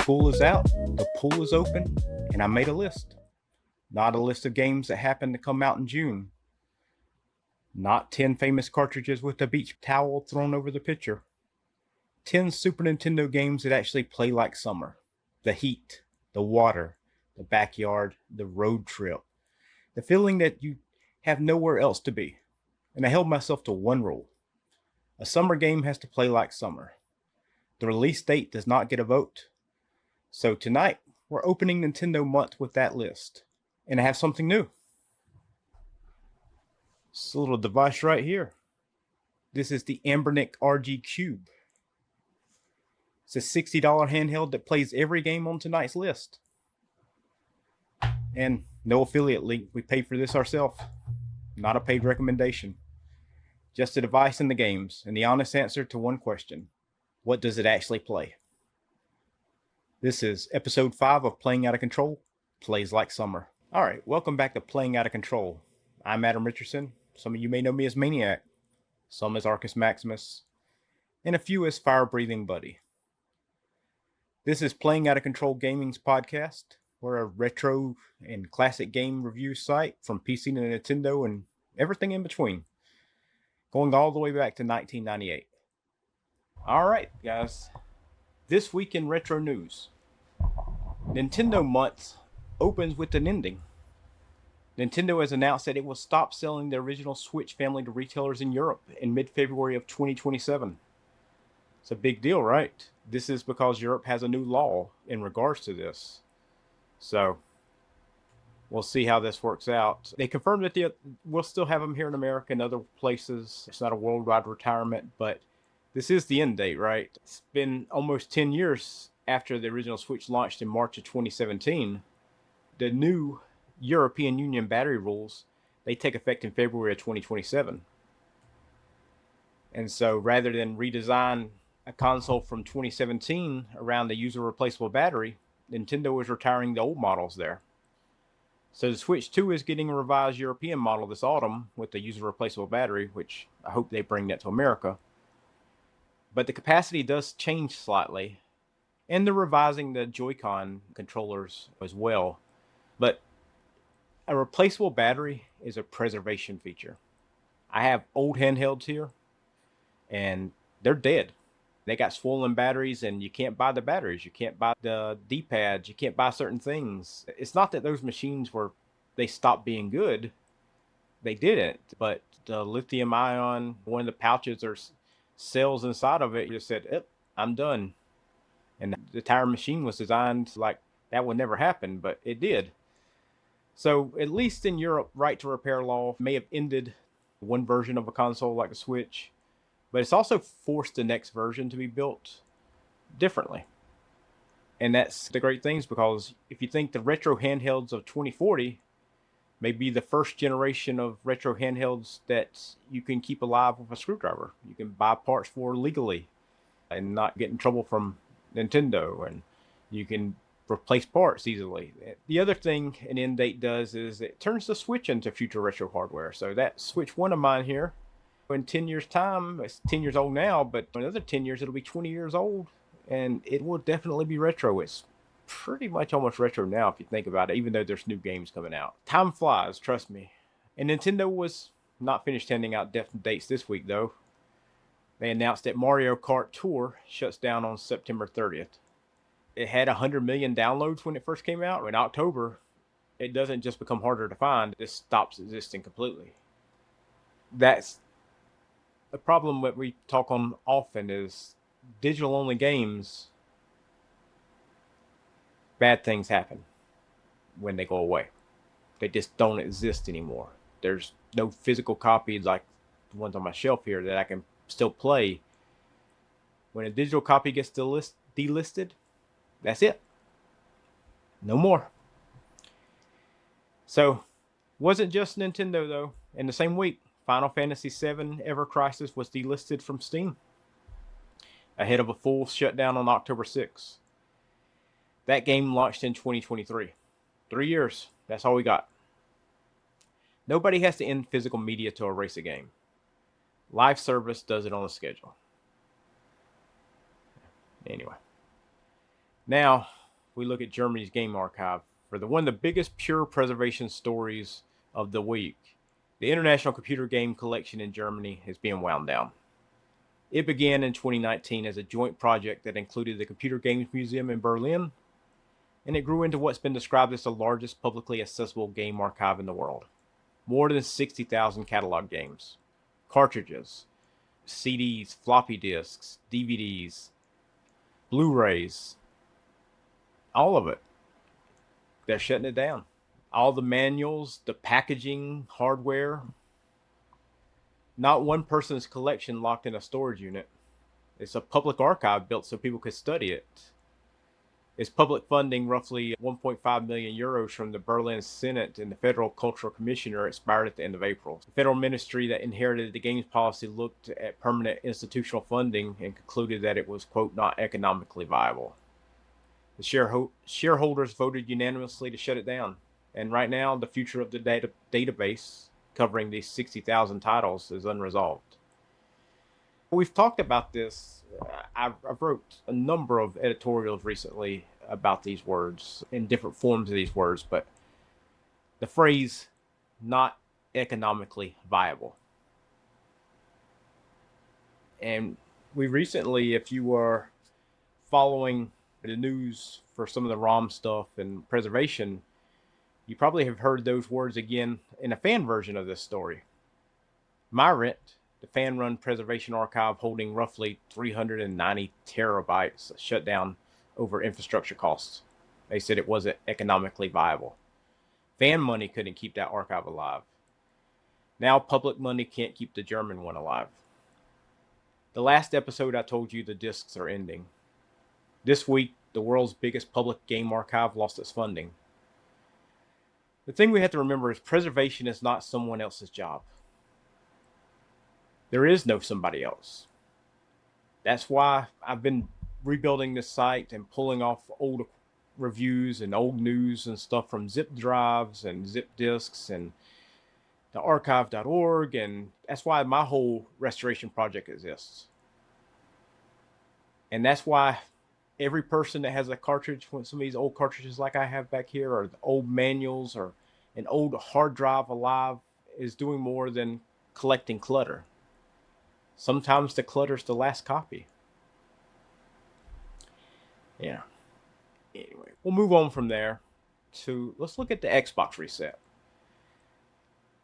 School is out, the pool is open, and I made a list. Not a list of games that happened to come out in June. Not 10 famous cartridges with a beach towel thrown over the picture. 10 Super Nintendo games that actually play like summer. The heat, the water, the backyard, the road trip. The feeling that you have nowhere else to be. And I held myself to one rule. A summer game has to play like summer. The release date does not get a vote. So tonight, we're opening Nintendo Month with that list. And I have something new. This little device right here. This is the Ambernic RG Cube. It's a $60 handheld that plays every game on tonight's list. And no affiliate link. We paid for this ourselves. Not a paid recommendation. Just a device and the games. And the honest answer to one question. What does it actually play? This is episode 5 of Playing Out of Control. Plays like summer. Alright, welcome back to Playing Out of Control. I'm Adam Richardson. Some of you may know me as Maniac. Some as Arcus Maximus. And a few as Fire Breathing Buddy. This is Playing Out of Control Gaming's podcast. We're a retro and classic game review site from PC to Nintendo and everything in between. Going all the way back to 1998. Alright, guys. This week in retro news. Nintendo Month opens with an ending. Nintendo has announced that it will stop selling the original Switch family to retailers in Europe in mid-February of 2027. It's a big deal, right? This is because Europe has a new law in regards to this. So, we'll see how this works out. They confirmed that we'll still have them here in America and other places. It's not a worldwide retirement, but this is the end date, right? It's been almost 10 years after the original Switch launched in March of 2017. The new European Union battery rules, they take effect in February of 2027. And so rather than redesign a console from 2017 around the user replaceable battery, Nintendo is retiring the old models there. So the Switch 2 is getting a revised European model this autumn with the user replaceable battery, which I hope they bring that to America. But the capacity does change slightly. And they're revising the Joy-Con controllers as well. But a replaceable battery is a preservation feature. I have old handhelds here, and they're dead. They got swollen batteries, and you can't buy the batteries. You can't buy the D-pads. You can't buy certain things. It's not that those machines they stopped being good. They didn't. But the lithium ion, one of the pouches or cells inside of it, just said, I'm done. And the entire machine was designed like that would never happen, but it did. So at least in Europe, right to repair law may have ended one version of a console like the Switch, but it's also forced the next version to be built differently. And that's the great things, because if you think the retro handhelds of 2040 may be the first generation of retro handhelds that you can keep alive with a screwdriver. You can buy parts for legally and not get in trouble from Nintendo, and you can replace parts easily. The other thing an end date does is it turns the Switch into future retro hardware. So that Switch 1 of mine here, in 10 years time, it's 10 years old now, but in another 10 years it'll be 20 years old, and it will definitely be retro. It's pretty much almost retro now if you think about it, even though there's new games coming out. Time flies, trust me. And Nintendo was not finished handing out definite dates this week though. They announced that Mario Kart Tour shuts down on September 30th. It had 100 million downloads when it first came out. In October, it doesn't just become harder to find, it stops existing completely. That's the problem that we talk on often is digital only games, bad things happen when they go away. They just don't exist anymore. There's no physical copies like the ones on my shelf here that I can still play. When a digital copy gets delisted, that's it. No more. So, wasn't just Nintendo though. In the same week, Final Fantasy VII Ever Crisis was delisted from Steam, ahead of a full shutdown on October 6th. That game launched in 2023. 3 years. That's all we got. Nobody has to end physical media to erase a game. Live service does it on a schedule. Anyway. Now, we look at Germany's game archive for one of the biggest pure preservation stories of the week. The International Computer Game Collection in Germany is being wound down. It began in 2019 as a joint project that included the Computer Games Museum in Berlin, and it grew into what's been described as the largest publicly accessible game archive in the world. More than 60,000 catalog games, cartridges, CDs, floppy disks, DVDs, Blu-rays, all of it. They're shutting it down. All the manuals, the packaging, hardware. Not one person's collection locked in a storage unit. It's a public archive built so people could study it. Its public funding, roughly 1.5 million euros from the Berlin Senate and the Federal Cultural Commissioner, expired at the end of April. The federal ministry that inherited the games policy looked at permanent institutional funding and concluded that it was, quote, not economically viable. The shareholders voted unanimously to shut it down. And right now, the future of the database covering these 60,000 titles is unresolved. We've talked about this. I wrote a number of editorials recently about these words in different forms of these words, but the phrase not economically viable. And we recently, if you were following the news for some of the ROM stuff and preservation, you probably have heard those words again in a fan version of this story. MyRent, the fan-run preservation archive holding roughly 390 terabytes, shut down over infrastructure costs. They said it wasn't economically viable. Fan money couldn't keep that archive alive. Now public money can't keep the German one alive. The last episode I told you the discs are ending. This week, the world's biggest public game archive lost its funding. The thing we have to remember is preservation is not someone else's job. There is no somebody else. That's why I've been rebuilding this site and pulling off old reviews and old news and stuff from zip drives and zip disks and the archive.org, and that's why my whole restoration project exists. And that's why every person that has a cartridge, when some of these old cartridges like I have back here, or the old manuals, or an old hard drive alive, is doing more than collecting clutter. Sometimes the clutter's the last copy. Yeah. Anyway, we'll move on from there to, let's look at the Xbox reset.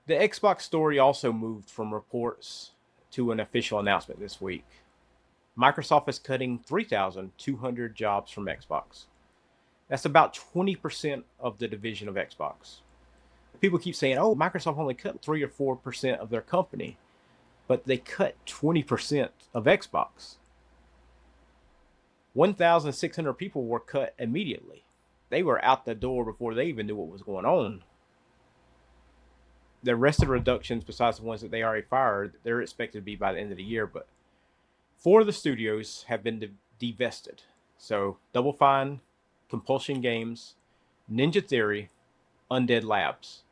The Xbox story also moved from reports to an official announcement this week. Microsoft is cutting 3,200 jobs from Xbox. That's about 20% of the division of Xbox. People keep saying, oh, Microsoft only cut 3 or 4% of their company, but they cut 20% of Xbox. 1,600 people were cut immediately. They were out the door before they even knew what was going on. The rest of the reductions, besides the ones that they already fired, they're expected to be by the end of the year, but 4 of the studios have been divested. So, Double Fine, Compulsion Games, Ninja Theory, Undead Labs.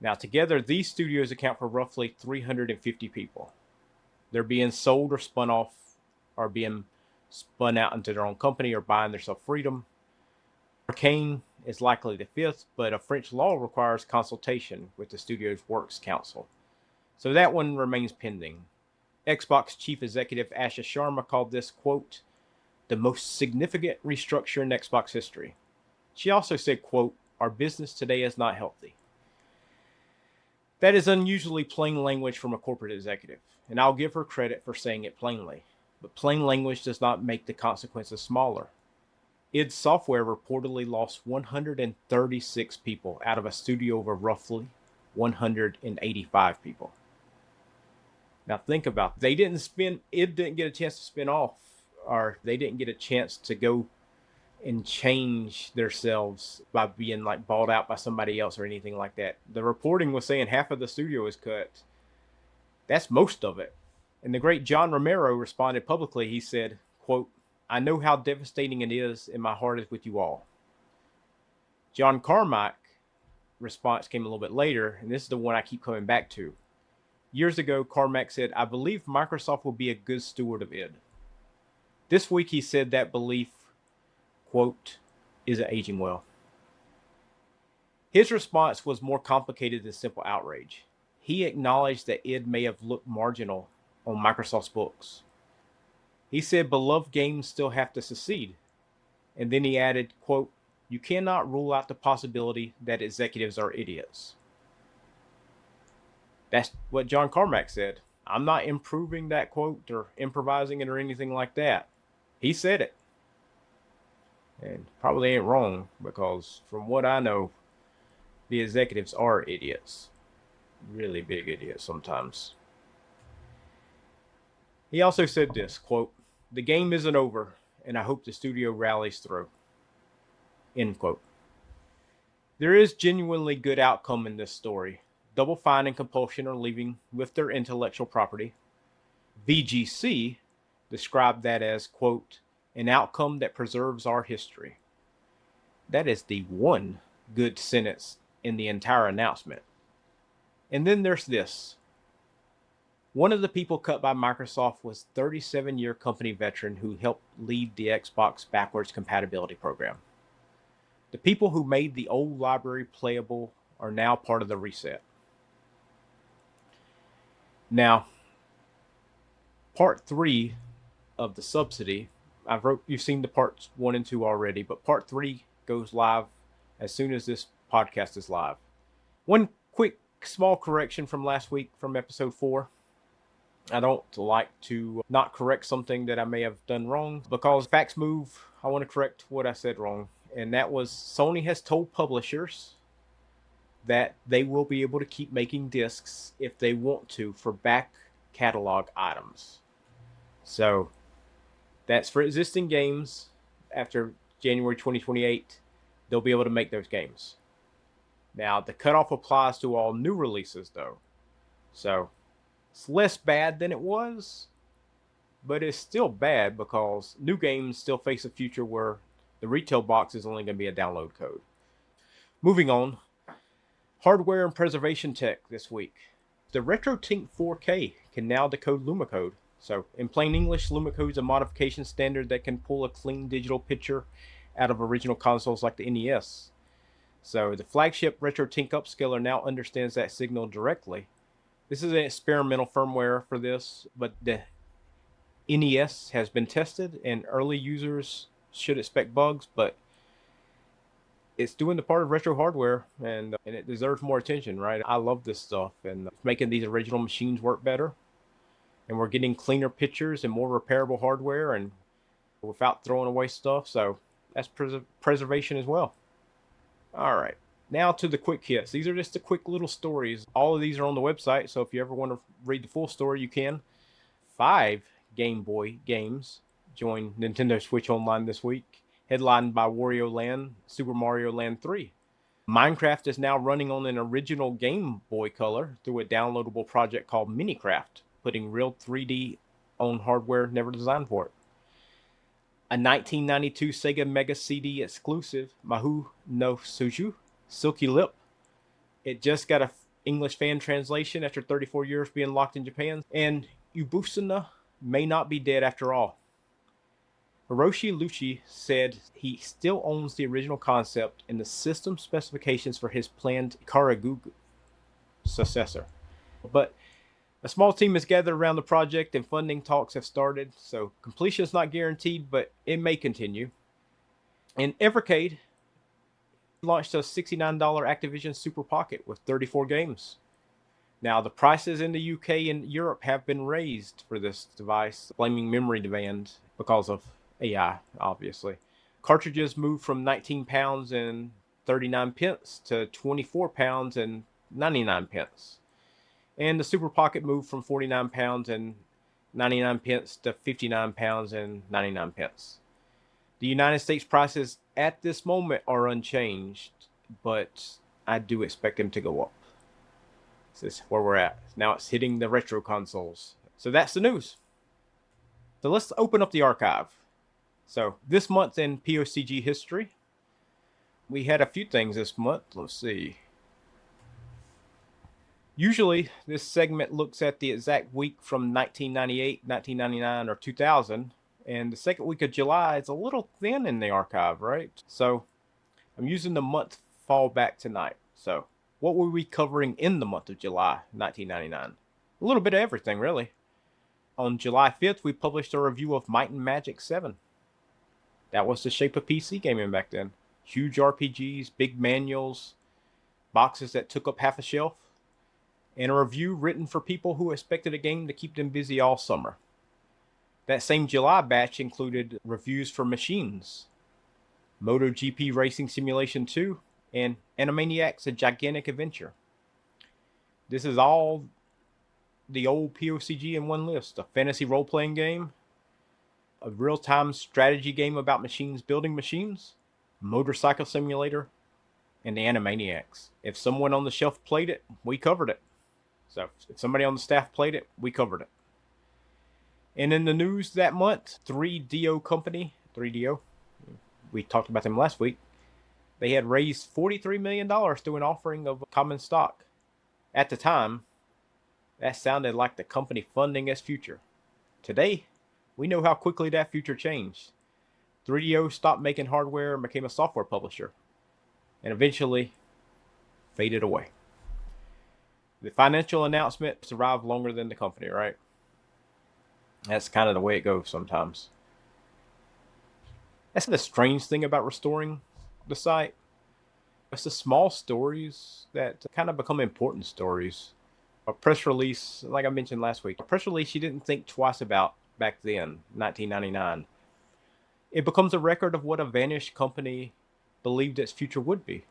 Now, together, these studios account for roughly 350 people. They're being sold or spun off, or being spun out into their own company, or buying themselves freedom. Arcane is likely the 5th, but a French law requires consultation with the studio's Works Council. So that one remains pending. Xbox chief executive Asha Sharma called this, quote, the most significant restructure in Xbox history. She also said, quote, our business today is not healthy. That is unusually plain language from a corporate executive, and I'll give her credit for saying it plainly. But plain language does not make the consequences smaller. id Software reportedly lost 136 people out of a studio of roughly 185 people. Now think about it. id didn't get a chance to spin off, or they didn't get a chance to go and change themselves by being like bought out by somebody else or anything like that. The reporting was saying half of the studio is cut. That's most of it. And the great John Romero responded publicly. He said, quote, I know how devastating it is, and my heart is with you all. John Carmack's response came a little bit later, and this is the one I keep coming back to. Years ago, Carmack said, I believe Microsoft will be a good steward of id. This week he said that belief, quote, isn't aging well. His response was more complicated than simple outrage. He acknowledged that id may have looked marginal on Microsoft's books. He said beloved games still have to succeed. And then he added, quote, you cannot rule out the possibility that executives are idiots. That's what John Carmack said. I'm not improving that quote or improvising it or anything like that. He said it. And probably ain't wrong, because from what I know, the executives are idiots. Really big idiots sometimes. He also said this, quote, the game isn't over, and I hope the studio rallies through. End quote. There is genuinely good outcome in this story. Double Fine and Compulsion are leaving with their intellectual property. VGC described that as, quote, an outcome that preserves our history. That is the one good sentence in the entire announcement. And then there's this. One of the people cut by Microsoft was 37-year company veteran who helped lead the Xbox backwards compatibility program. The people who made the old library playable are now part of the reset. Now, part 3 of the subsidy, you've seen the parts 1 and 2 already, but part 3 goes live as soon as this podcast is live. One quick small correction from last week from episode 4. I don't like to not correct something that I may have done wrong, because facts move. I want to correct what I said wrong. And that was, Sony has told publishers that they will be able to keep making discs if they want to for back catalog items. So that's for existing games. After January 2028, they'll be able to make those games. Now, the cutoff applies to all new releases, though. So it's less bad than it was, but it's still bad because new games still face a future where the retail box is only going to be a download code. Moving on, hardware and preservation tech this week. The RetroTink 4K can now decode Lumicode. So in plain English, Lumicode is a modification standard that can pull a clean digital picture out of original consoles like the NES. So the flagship RetroTink upscaler now understands that signal directly. This is an experimental firmware for this, but the NES has been tested and early users should expect bugs, but it's doing the part of retro hardware, and it deserves more attention, right? I love this stuff, and it's making these original machines work better, and we're getting cleaner pictures and more repairable hardware and without throwing away stuff, so that's preservation as well. All right, now to the quick hits. These are just the quick little stories. All of these are on the website, so if you ever want to read the full story, you can. 5 Game Boy games joined Nintendo Switch Online this week, headlined by Wario Land, Super Mario Land 3. Minecraft is now running on an original Game Boy Color through a downloadable project called Minicraft, putting real 3D on hardware never designed for it. A 1992 Sega Mega CD exclusive, Mahou no Suju, Silky Lip. It just got an English fan translation after 34 years being locked in Japan. And Ubusuna may not be dead after all. Hiroshi Lucci said he still owns the original concept and the system specifications for his planned Ikaragugu successor. But a small team has gathered around the project and funding talks have started, so completion is not guaranteed, but it may continue. And Evercade launched a $69 Activision Super Pocket with 34 games. Now, the prices in the UK and Europe have been raised for this device, blaming memory demand because of AI, obviously. Cartridges moved from £19 and 39 pence to £24 and 99 pence. And the Super Pocket moved from £49 and 99 pence to £59 and 99 pence. The United States prices at this moment are unchanged, but I do expect them to go up. This is where we're at. Now it's hitting the retro consoles. So that's the news. So let's open up the archive. So this month in POCG history, we had a few things this month. Let's see. Usually this segment looks at the exact week from 1998, 1999, or 2000 And the second week of July is a little thin in the archive, right? So I'm using the month fall back tonight. So what were we covering in the month of July 1999? A little bit of everything, really. On July 5th, we published a review of Might and Magic 7. That was the shape of PC gaming back then. Huge RPGs, big manuals, boxes that took up half a shelf, and a review written for people who expected a game to keep them busy all summer. That same July batch included reviews for Machines, MotoGP Racing Simulation 2, and Animaniacs: A Gigantic Adventure. This is all the old POCG in one list: a fantasy role-playing game, a real-time strategy game about machines building machines, motorcycle simulator, and the Animaniacs. If someone on the shelf played it, we covered it. So if somebody on the staff played it, we covered it. And in the news that month, 3DO Company, 3DO, we talked about them last week, they had raised $43 million through an offering of common stock. At the time, that sounded like the company funding its future. Today, we know how quickly that future changed. 3DO stopped making hardware and became a software publisher, and eventually faded away. The financial announcement survived longer than the company, right? That's kind of the way it goes sometimes. That's the strange thing about restoring the site. It's the small stories that kind of become important stories. A press release, like I mentioned last week, a press release you didn't think twice about back then, 1999. It becomes a record of what a vanished company believed its future would be.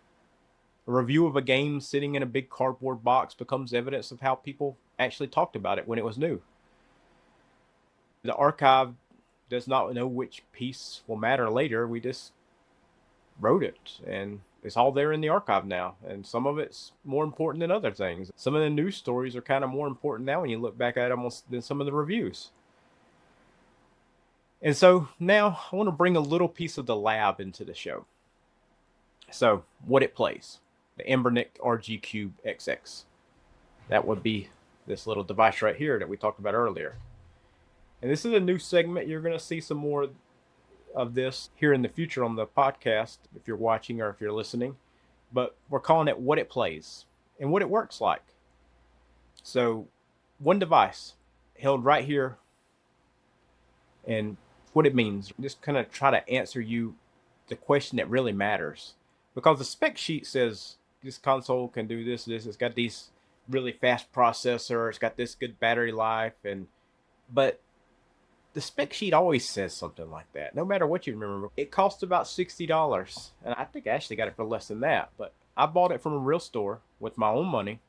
A review of a game sitting in a big cardboard box becomes evidence of how people actually talked about it when it was new. The archive does not know which piece will matter later. We just wrote it, and it's all there in the archive now. And some of it's more important than other things. Some of the news stories are kind of more important now when you look back at them than some of the reviews. And so now I want to bring a little piece of the lab into the show. So what it plays, the Embernic RG Cube XX. That would be this little device right here that we talked about earlier. And this is a new segment. You're going to see some more of this here in the future on the podcast, if you're watching or if you're listening. But we're calling it What It Plays and what it works like. So one device held right here, and what it means. Just kind of try to answer you the question that really matters. Because the spec sheet says this console can do this. It's got these really fast processor. It's got this good battery life. But the spec sheet always says something like that. No matter what you remember. It cost about $60. And I think I actually got it for less than that. But I bought it from a real store with my own money.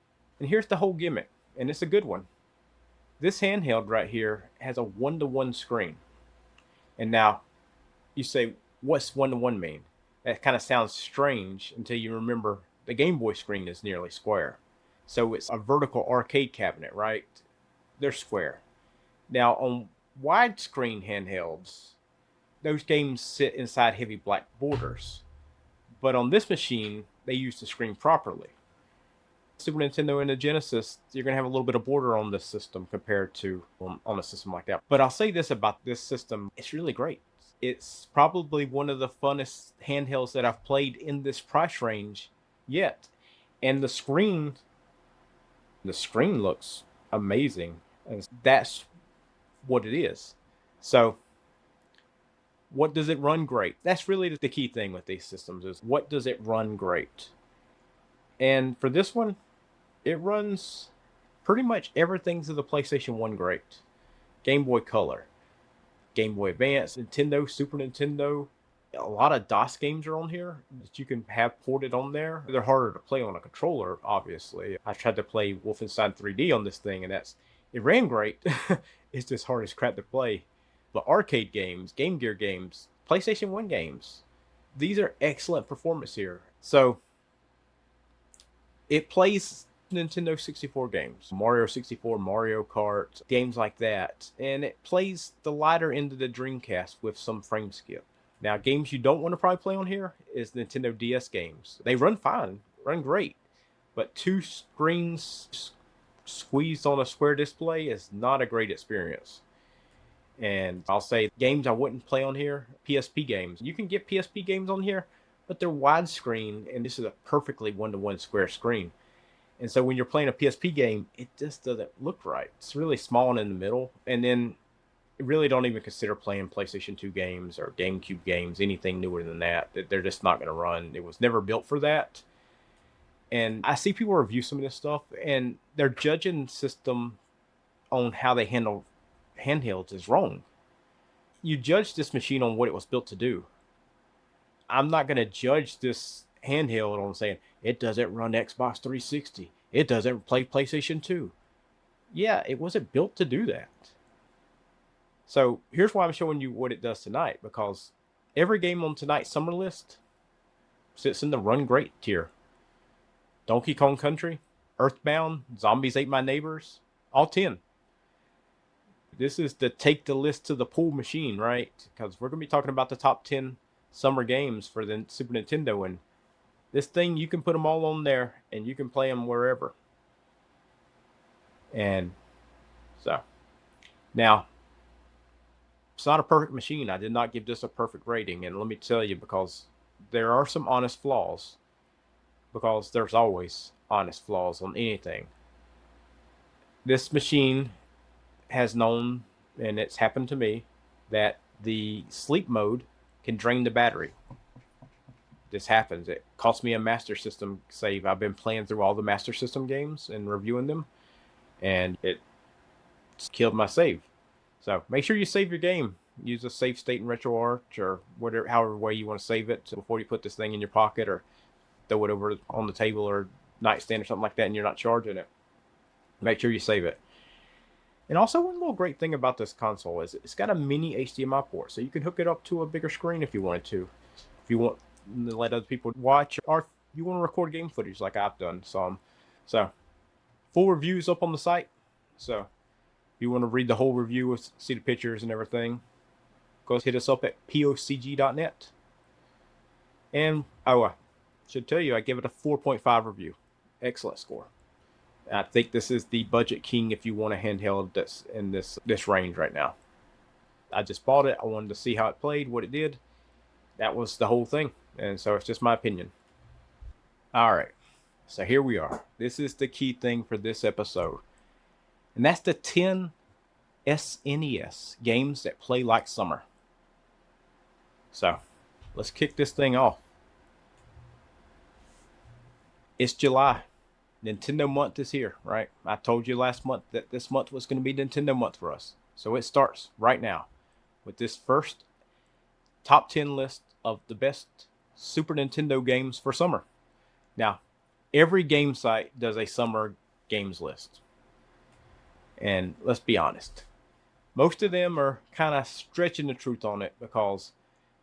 And here's the whole gimmick. And it's a good one. This handheld right here has a 1-to-1 screen. And now you say, what's 1-to-1 mean? That kind of sounds strange until you remember the Game Boy screen is nearly square. So it's a vertical arcade cabinet, right? They're square. Now on widescreen handhelds, those games sit inside heavy black borders. But on this machine, they use the screen properly. Super Nintendo and the Genesis, you're going to have a little bit of border on this system compared to on a system like that. But I'll say this about this system, it's really great. It's probably one of the funnest handhelds that I've played in this price range yet. And the screen looks amazing. And that's what it is. So what does it run great? That's really the key thing with these systems is what does it run great? And for this one, it runs pretty much everything to the PlayStation 1 great. Game Boy Color, Game Boy Advance, Nintendo, Super Nintendo. A lot of DOS games are on here that you can have ported on there. They're harder to play on a controller, obviously. I tried to play Wolfenstein 3D on this thing, and it ran great. It's just hard as crap to play. But arcade games, Game Gear games, PlayStation 1 games, these are excellent performance here. So it plays Nintendo 64 games, Mario 64, Mario Kart, games like that. And it plays the lighter end of the Dreamcast with some frame skip. Now, games you don't want to probably play on here is Nintendo DS games. They run fine, run great. But 2 screens squeezed on a square display is not a great experience. And I'll say games I wouldn't play on here, PSP games. You can get PSP games on here, but they're widescreen, and this is a perfectly one-to-one square screen. And so when you're playing a PSP game, it just doesn't look right. It's really small and in the middle. And then really don't even consider playing PlayStation 2 games or GameCube games, anything newer than that. They're just not going to run. It was never built for that. And I see people review some of this stuff, and their judging system on how they handle handhelds is wrong. You judge this machine on what it was built to do. I'm not going to judge this handheld on saying it doesn't run Xbox 360. It doesn't play PlayStation 2. Yeah, it wasn't built to do that. So here's why I'm showing you what it does tonight, because every game on tonight's summer list sits in the run great tier. Donkey Kong Country, EarthBound, Zombies Ate My Neighbors, all 10. This is the take the list to the pool machine, right? Because we're going to be talking about the top 10 summer games for the Super Nintendo, and this thing, you can put them all on there and you can play them wherever. And so now, it's not a perfect machine. I did not give this a perfect rating, and let me tell you, because there are some honest flaws, because there's always honest flaws on anything. This machine has known, and it's happened to me, that the sleep mode can drain the battery. This happens. It cost me a Master System save. I've been playing through all the Master System games and reviewing them, and it killed my save. So make sure you save your game. Use a save state in RetroArch or whatever, however way you want to save it before you put this thing in your pocket or throw it over on the table or nightstand or something like that, and you're not charging it. Make sure you save it. And also, one little great thing about this console is it's got a mini HDMI port, so you can hook it up to a bigger screen if you wanted to. If you want to let other people watch, or if you want to record game footage like I've done some. So, full reviews up on the site. So, if you want to read the whole review, see the pictures and everything, go hit us up at pocg.net. And I should tell you, I give it a 4.5 review. Excellent score. I think this is the budget king if you want a handheld that's in this range right now. I just bought it. I wanted to see how it played, what it did. That was the whole thing. And so it's just my opinion. All right. So here we are. This is the key thing for this episode. And that's the 10 SNES games that play like summer. So let's kick this thing off. It's July. Nintendo month is here, right? I told you last month that this month was going to be Nintendo month for us. So it starts right now with this first top 10 list of the best Super Nintendo games for summer. Now, every game site does a summer games list. And let's be honest, most of them are kind of stretching the truth on it because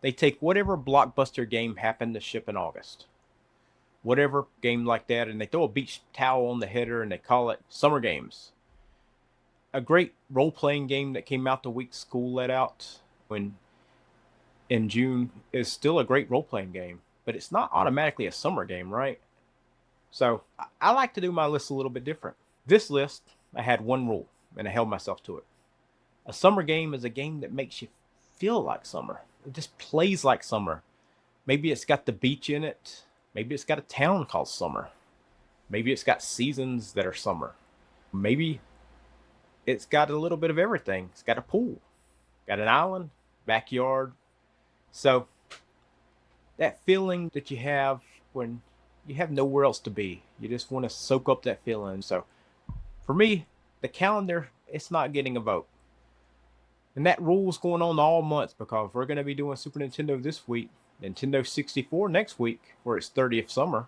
they take whatever blockbuster game happened to ship in August. Whatever game like that, and they throw a beach towel on the header and they call it Summer Games. A great role-playing game that came out the week school let out in June is still a great role-playing game, but it's not automatically a summer game, right? So I like to do my list a little bit different. This list, I had one rule, and I held myself to it. A summer game is a game that makes you feel like summer. It just plays like summer. Maybe it's got the beach in it. Maybe it's got a town called Summer. Maybe it's got seasons that are summer. Maybe it's got a little bit of everything. It's got a pool, got an island, backyard. So that feeling that you have when you have nowhere else to be, you just want to soak up that feeling. So for me, the calendar, it's not getting a vote. And that rule's going on all month because we're going to be doing Super Nintendo this week, Nintendo 64 next week for its 30th summer.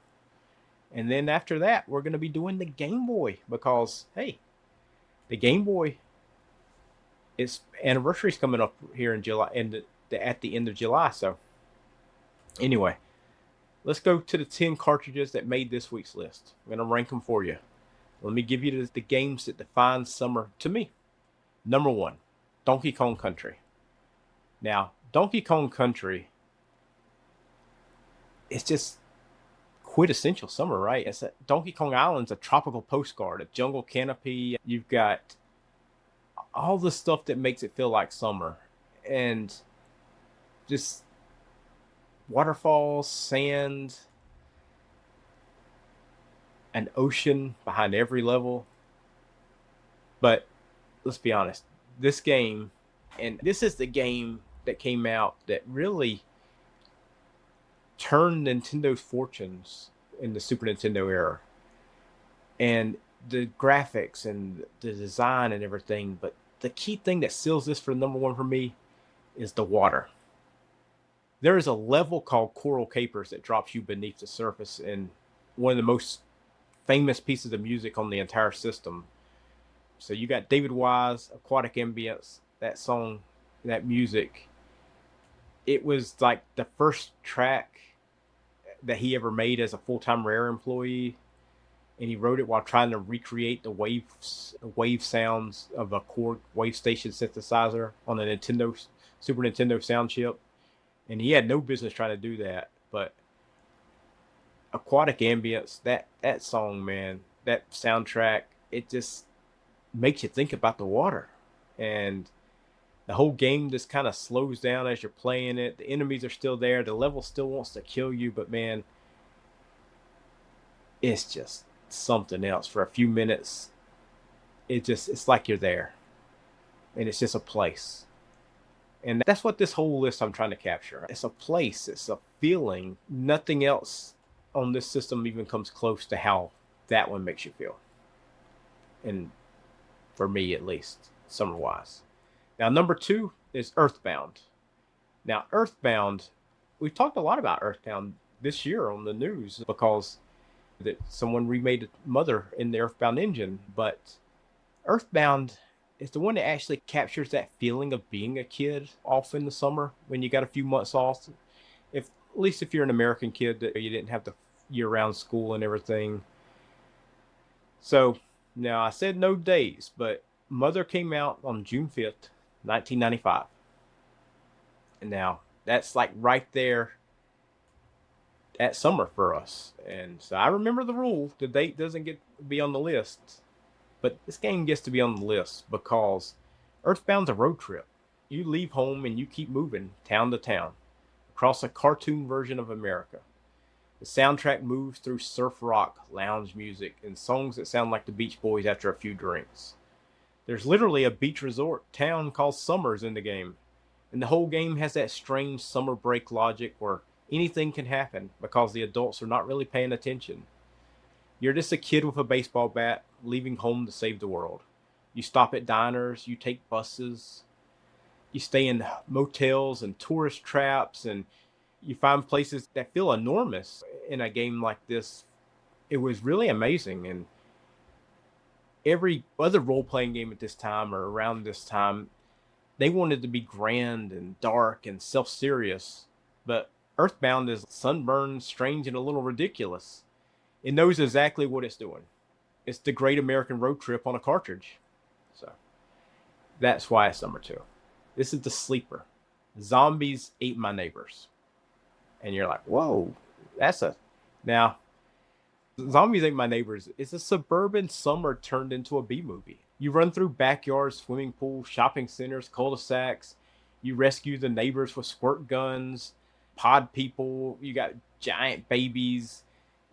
And then after that, we're going to be doing the Game Boy because, hey, the Game Boy, its anniversary's coming up here in July, and at the end of July. So anyway, let's go to the 10 cartridges that made this week's list. I'm going to rank them for you. Let me give you the games that define summer to me. Number 1, Donkey Kong Country. Now, Donkey Kong Country, it's just quintessential summer, right? Donkey Kong Island's a tropical postcard, a jungle canopy. You've got all the stuff that makes it feel like summer, and just waterfalls, sand, an ocean behind every level. But let's be honest, this game, and this is the game that came out that really turned Nintendo's fortunes in the Super Nintendo era. And the graphics and the design and everything, but the key thing that seals this for number one for me is the water. There is a level called Coral Capers that drops you beneath the surface, and one of the most famous pieces of music on the entire system. So you got David Wise, Aquatic Ambience, that song, that music. It was like the first track that he ever made as a full-time Rare employee, and he wrote it while trying to recreate the wave sounds of a Korg wave station synthesizer on a Super Nintendo sound chip. And he had no business trying to do that. But Aquatic Ambience, that song, man, that soundtrack, it just makes you think about the water. And the whole game just kind of slows down as you're playing it. The enemies are still there. The level still wants to kill you, but man, it's just something else. For a few minutes, it's like you're there, and it's just a place. And that's what this whole list I'm trying to capture. It's a place, it's a feeling. Nothing else on this system even comes close to how that one makes you feel, and for me at least, summer wise. Now number 2 is EarthBound. Now EarthBound, we've talked a lot about EarthBound this year on the news because that someone remade Mother in the EarthBound engine, but EarthBound is the one that actually captures that feeling of being a kid off in the summer when you got a few months off. If at least if you're an American kid, that you didn't have the year-round school and everything. So now I said no days, but Mother came out on June 5th, 1995. And now that's like right there at summer for us. And so I remember the rule. The date doesn't get to be on the list, but this game gets to be on the list because EarthBound's a road trip. You leave home and you keep moving town to town across a cartoon version of America. The soundtrack moves through surf rock, lounge music, and songs that sound like the Beach Boys after a few drinks. There's literally a beach resort town called Summers in the game, and the whole game has that strange summer break logic where anything can happen because the adults are not really paying attention. You're just a kid with a baseball bat leaving home to save the world. You stop at diners, you take buses, you stay in motels and tourist traps, and you find places that feel enormous in a game like this. It was really amazing. And every other role-playing game at this time or around this time, they wanted to be grand and dark and self-serious. But EarthBound is sunburned, strange, and a little ridiculous. It knows exactly what it's doing. It's the Great American Road Trip on a cartridge. So that's why it's number 2. This is the sleeper. Zombies Ate My Neighbors. And you're like, whoa, now, Zombies Ate My Neighbors is a suburban summer turned into a B-movie. You run through backyards, swimming pools, shopping centers, cul-de-sacs. You rescue the neighbors with squirt guns, pod people. You got giant babies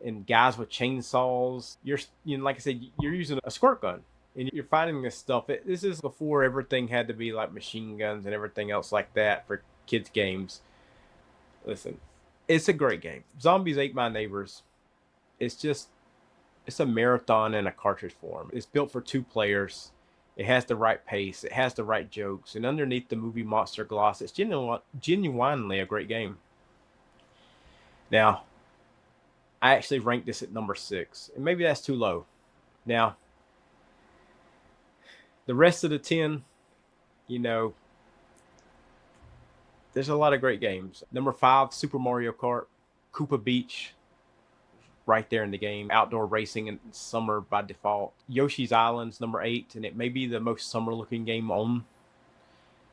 and guys with chainsaws. Like I said, you're using a squirt gun and you're finding this stuff. This is before everything had to be like machine guns and everything else like that for kids' games. Listen, it's a great game. Zombies Ate My Neighbors. It's a marathon in a cartridge form. It's built for 2 players. It has the right pace. It has the right jokes. And underneath the movie monster gloss, it's genuinely a great game. Now, I actually ranked this at number 6. And maybe that's too low. Now, the rest of the 10, there's a lot of great games. Number 5, Super Mario Kart, Koopa Beach, right there in the game. Outdoor racing in summer by default. Yoshi's Island's number 8, and it may be the most summer-looking game on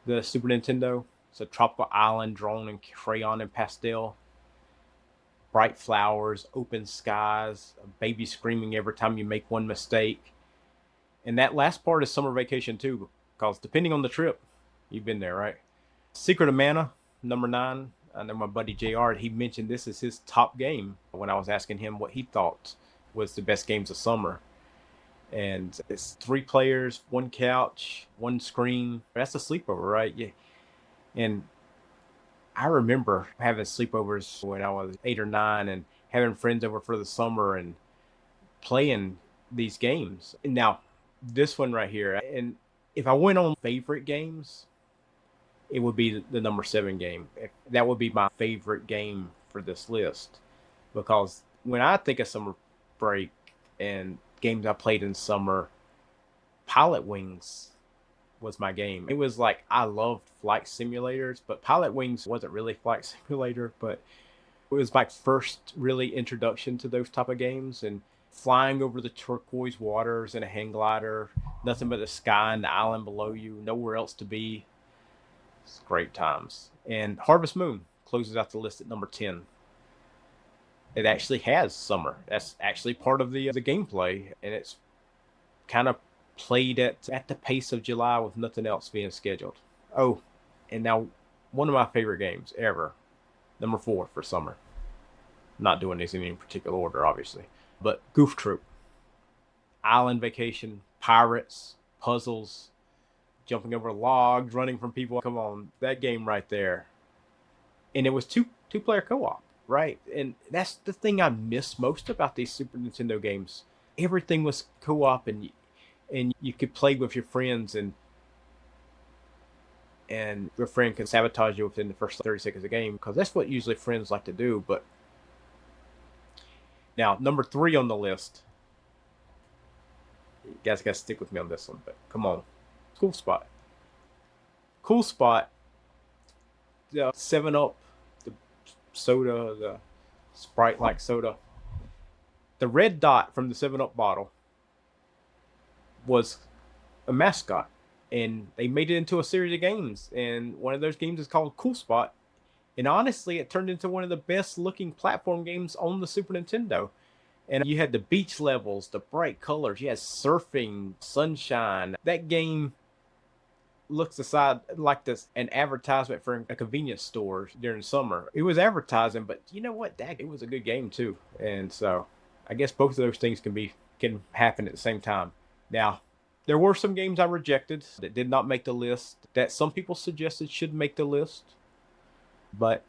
the Super Nintendo. It's a tropical island drawn in crayon and pastel. Bright flowers, open skies, a baby screaming every time you make one mistake. And that last part is Summer Vacation too. because depending on the trip, you've been there, right? Secret of Mana, number 9. I know my buddy JR, he mentioned this as his top game when I was asking him what he thought was the best games of summer. And it's 3 players, 1 couch, 1 screen. That's a sleepover, right? Yeah. And I remember having sleepovers when I was 8 or 9 and having friends over for the summer and playing these games. And now, this one right here, and if I went on favorite games, it would be the number 7 game. That would be my favorite game for this list. Because when I think of summer break and games I played in summer, Pilot Wings was my game. It was like, I loved flight simulators, but Pilot Wings wasn't really flight simulator, but it was my first really introduction to those type of games. And flying over the turquoise waters in a hang glider, nothing but the sky and the island below you, nowhere else to be. It's great times. And Harvest Moon closes out the list at number 10. It actually has summer. That's actually part of the gameplay, and it's kind of played at the pace of July with nothing else being scheduled. Oh, and now one of my favorite games ever, number 4 for summer. I'm not doing these in any particular order, obviously, but Goof Troop. Island vacation, pirates, puzzles, jumping over logs, running from people. Come on, that game right there. And it was two-player co-op, right? And that's the thing I miss most about these Super Nintendo games. Everything was co-op, and you could play with your friends, and your friend can sabotage you within the first 30 seconds of the game, because that's what usually friends like to do. But now, number 3 on the list. You guys got to stick with me on this one, but come on. Cool Spot. Cool Spot, the 7-Up, the soda, the Sprite-like soda. The red dot from the 7-Up bottle was a mascot, and they made it into a series of games, and one of those games is called Cool Spot. And honestly, it turned into one of the best looking platform games on the Super Nintendo. And you had the beach levels, the bright colors, you had surfing, sunshine. That game looks aside like an advertisement for a convenience store during summer. It was advertising, but you know what? It was a good game too. And so I guess both of those things can happen at the same time. Now, there were some games I rejected that did not make the list, that some people suggested should make the list. But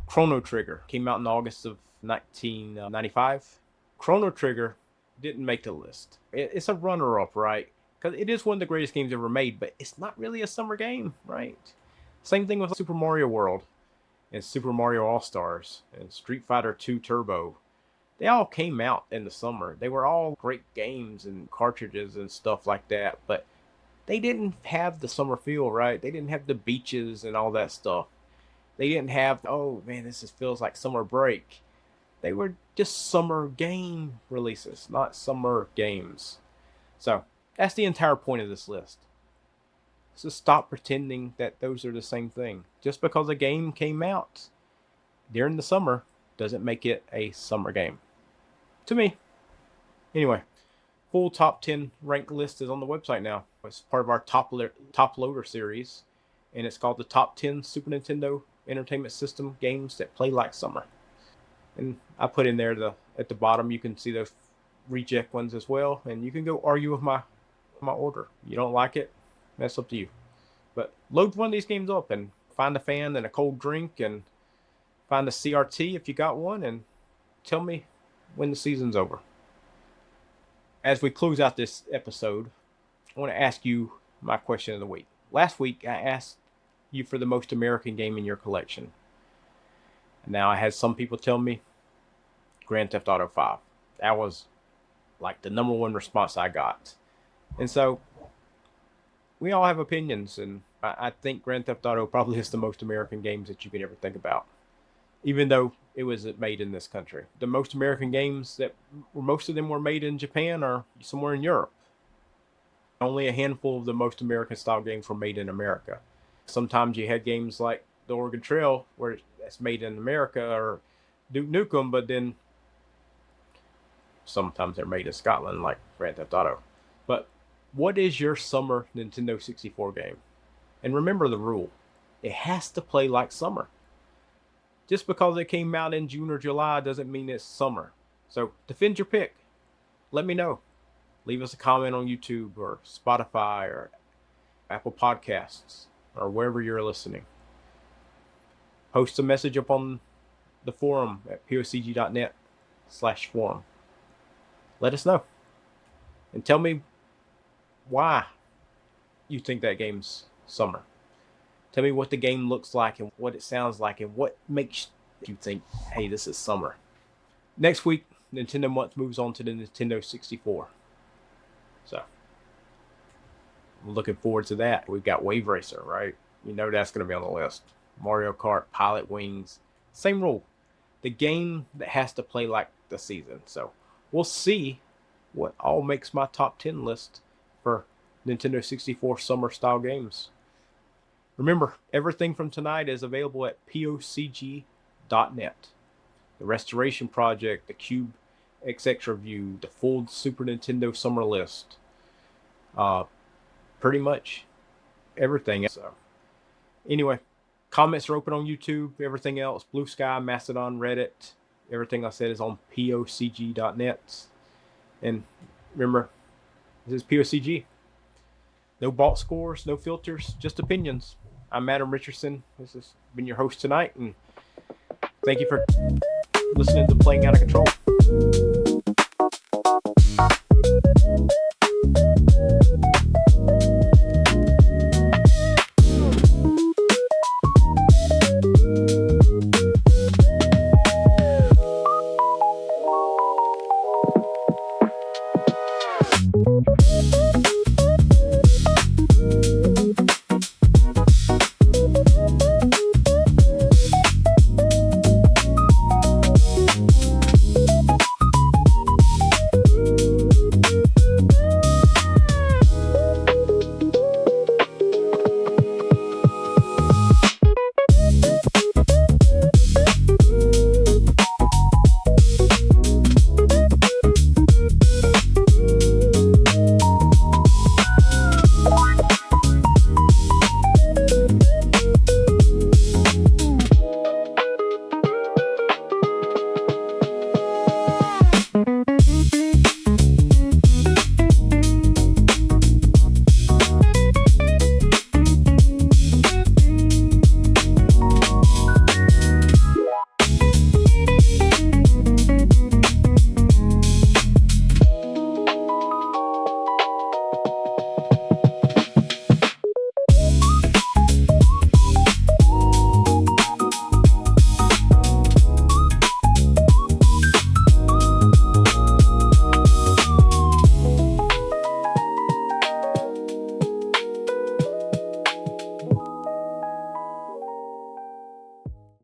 Chrono Trigger came out in August of 1995. Chrono Trigger didn't make the list. It's a runner-up, right? Because it is one of the greatest games ever made, but it's not really a summer game, right? Same thing with Super Mario World and Super Mario All-Stars and Street Fighter II Turbo. They all came out in the summer. They were all great games and cartridges and stuff like that, but they didn't have the summer feel, right? They didn't have the beaches and all that stuff. They didn't have, oh man, this just feels like summer break. They were just summer game releases, not summer games. So that's the entire point of this list. So stop pretending that those are the same thing. Just because a game came out during the summer doesn't make it a summer game. To me. Anyway, full top 10 ranked list is on the website now. It's part of our top loader series, and it's called the Top 10 Super Nintendo Entertainment System Games That Play Like Summer. And I put in there at the bottom, you can see those reject ones as well, and you can go argue with my order. You don't like it, that's up to you. But load one of these games up and find a fan and a cold drink and find a CRT if you got one, and tell me when the season's over. As we close out this episode, I want to ask you my question of the week. Last week, I asked you for the most American game in your collection. Now, I had some people tell me Grand Theft Auto 5. That was like the number one response I got. And so, we all have opinions, and I think Grand Theft Auto probably is the most American games that you could ever think about, even though it was made in this country. The most American games most of them were made in Japan or somewhere in Europe. Only a handful of the most American style games were made in America. Sometimes you had games like the Oregon Trail, where it's made in America, or Duke Nukem, but then sometimes they're made in Scotland, like Grand Theft Auto. But What is your summer Nintendo 64 game? And remember the rule. It has to play like summer. Just because it came out in June or July doesn't mean it's summer. So defend your pick. Let me know. Leave us a comment on YouTube or Spotify or Apple Podcasts or wherever you're listening. Post a message up on the forum at pocg.net/forum. Let us know. And tell me why you think that game's summer. Tell me what the game looks like and what it sounds like and what makes you think, hey, this is summer. Next week, Nintendo Month moves on to the Nintendo 64. So, I'm looking forward to that. We've got Wave Racer, right? You know that's going to be on the list. Mario Kart, Pilot Wings. Same rule. The game that has to play like the season. So, we'll see what all makes my top 10 list for Nintendo 64 summer style games. Remember, everything from tonight is available at pocg.net. The Restoration Project, the Cube XX review, the full Super Nintendo summer list. Pretty much everything. So, anyway, comments are open on YouTube. Everything else, Blue Sky, Mastodon, Reddit. Everything I said is on pocg.net. And remember, this is POCG. No bought scores, no filters, just opinions. I'm Adam Richardson. This has been your host tonight, and thank you for listening to Playing Out of Control.